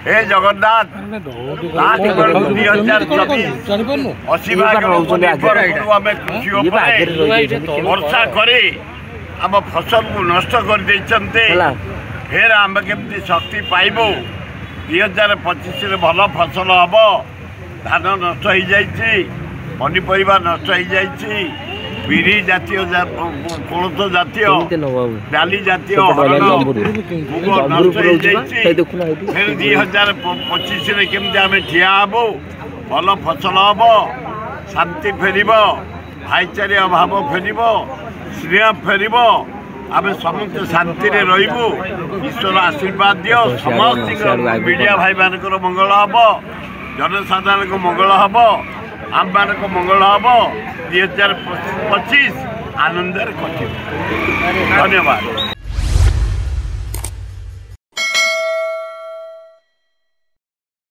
हे जगन्नाथ 2024 80 भाग आम कृषि वर्षा करे आम फसल को नष्ट कर फेर आम केमती शक्ति पाइबू 2025 भल फसल हम धान नष्ट हो जाइए पनीपरिया नष्ट हो जाइए बिरी जातीय कोलथ जातीय डाली जातीय मुग नष्ट हो जाइए फिर 2025 केमती आम ठिया हबू भल फसल हम शांति फेर भाईचारे अभाव फेर स्नेह फेर आम समस्त शांति रहीबू ईश्वर आशीर्वाद दियो समस्त मीडिया भाई मान मंगल हम जनसाधारण को मंगल हम आम मान मंगल हम 2025 आनंद कटिब। धन्यवाद।